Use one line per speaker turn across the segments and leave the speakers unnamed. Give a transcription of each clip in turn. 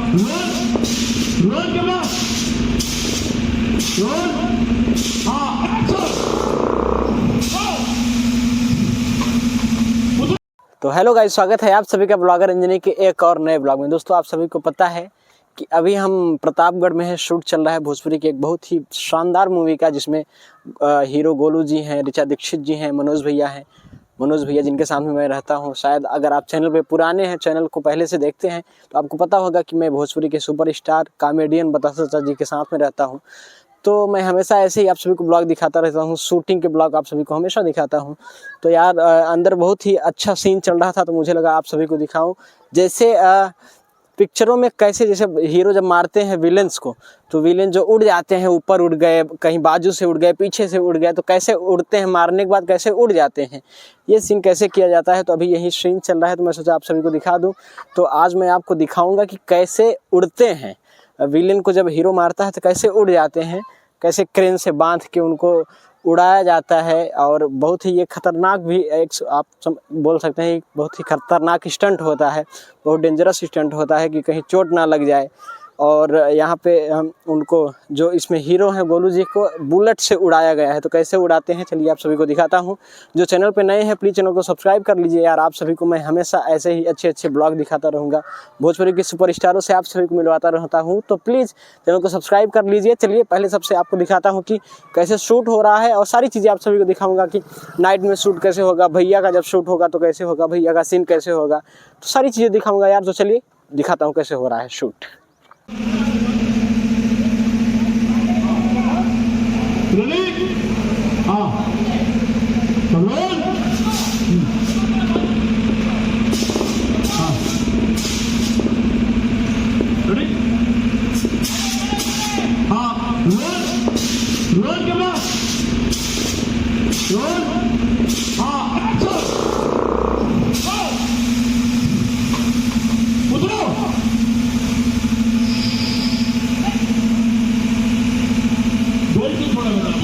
Roll camera roll.
तो hello guys, स्वागत है आप सभी का ब्लॉगर अंजनी के एक और नए ब्लॉग में। दोस्तों, आप सभी को पता है कि अभी हम प्रतापगढ़ में है, शूट चल रहा है भोजपुरी की एक बहुत ही शानदार मूवी का, जिसमें हीरो गोलू जी हैं, ऋचा दीक्षित जी हैं, मनोज भैया जिनके सामने मैं रहता हूं। शायद अगर आप चैनल पे पुराने हैं, चैनल को पहले से देखते हैं, तो आपको पता होगा कि मैं भोजपुरी के सुपरस्टार कॉमेडियन बतासा चाचा जी के साथ में रहता हूँ। तो मैं हमेशा ऐसे ही आप सभी को ब्लॉग दिखाता रहता हूँ, शूटिंग के ब्लॉग आप सभी को हमेशा दिखाता हूँ। तो यार अंदर बहुत ही अच्छा सीन चल रहा था, तो मुझे लगा आप सभी को दिखाऊं। जैसे पिक्चरों में कैसे, जैसे हीरो जब मारते हैं विलेंस को, तो विलेन जो उड़ जाते हैं, ऊपर उड़ गए, कहीं बाजू से उड़ गए, पीछे से उड़ गए, तो कैसे उड़ते हैं, मारने के बाद कैसे उड़ जाते हैं, ये सीन कैसे किया जाता है। तो अभी यही सीन चल रहा है, तो मैं सोचा आप सभी को दिखा दूँ। तो आज मैं आपको दिखाऊँगा कि कैसे उड़ते हैं विलेन को, जब हीरो मारता है तो कैसे उड़ जाते हैं, कैसे क्रेन से बांध के उनको उड़ाया जाता है। और बहुत ही ये खतरनाक भी एक आप बोल सकते हैं, बहुत ही खतरनाक स्टंट होता है, बहुत डेंजरस स्टंट होता है कि कहीं चोट ना लग जाए। और यहाँ पे हम उनको, जो इसमें हीरो हैं गोलू जी को बुलेट से उड़ाया गया है। तो कैसे उड़ाते हैं, चलिए आप सभी को दिखाता हूँ। जो चैनल पे नए हैं प्लीज़ चैनल को सब्सक्राइब कर लीजिए यार। आप सभी को मैं हमेशा ऐसे ही अच्छे अच्छे ब्लॉग दिखाता रहूँगा, भोजपुरी के सुपरस्टारों से आप सभी को मिलवाता रहता हूँ। तो प्लीज़ चैनल को सब्सक्राइब कर लीजिए। चलिए पहले सबसे आपको दिखाता हूँ कि कैसे शूट हो रहा है, और सारी चीज़ें आप सभी को दिखाऊँगा कि नाइट में शूट कैसे होगा, भैया का जब शूट होगा तो कैसे होगा, भैया का सीन कैसे होगा, तो सारी चीज़ें दिखाऊँगा यार। तो चलिए दिखाता हूँ कैसे हो रहा है शूट।
रेडी हाँ रोल हाँ रेडी हाँ रोल कैमरा रोल हाँ उतरो। गोल क्यों छोड़ा बता।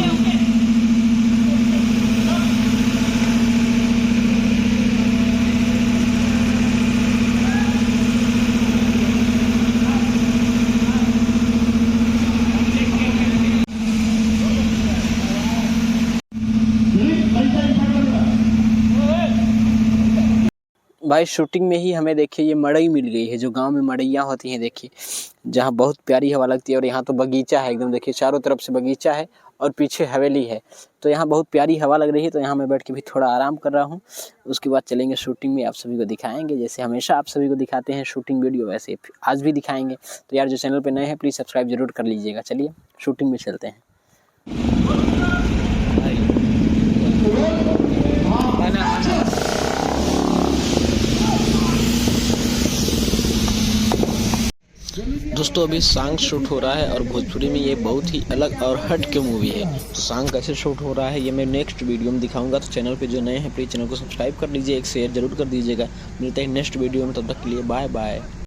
भाई शूटिंग में ही हमें देखिए ये मड़ई मिल गई है, जो गांव में मड़ैयाँ होती हैं, देखिए जहाँ बहुत प्यारी हवा लगती है। और यहाँ तो बगीचा है एकदम, देखिए चारों तरफ से बगीचा है और पीछे हवेली है, तो यहाँ बहुत प्यारी हवा लग रही है। तो यहाँ मैं बैठ के भी थोड़ा आराम कर रहा हूँ। उसके बाद चलेंगे शूटिंग में, आप सभी को दिखाएंगे जैसे हमेशा आप सभी को दिखाते हैं शूटिंग वीडियो, वैसे आज भी दिखाएंगे। तो यार जो चैनल पर नए हैं प्लीज़ सब्सक्राइब जरूर कर लीजिएगा। चलिए शूटिंग में चलते हैं। दोस्तों अभी सॉन्ग शूट हो रहा है, और भोजपुरी में ये बहुत ही अलग और हट के मूवी है। तो सॉन्ग कैसे शूट हो रहा है ये मैं नेक्स्ट वीडियो में दिखाऊंगा। तो चैनल पे जो नए हैं प्लीज़ चैनल को सब्सक्राइब कर लीजिए, एक शेयर जरूर कर दीजिएगा। मिलते हैं नेक्स्ट वीडियो में, तब तक के लिए बाय बाय।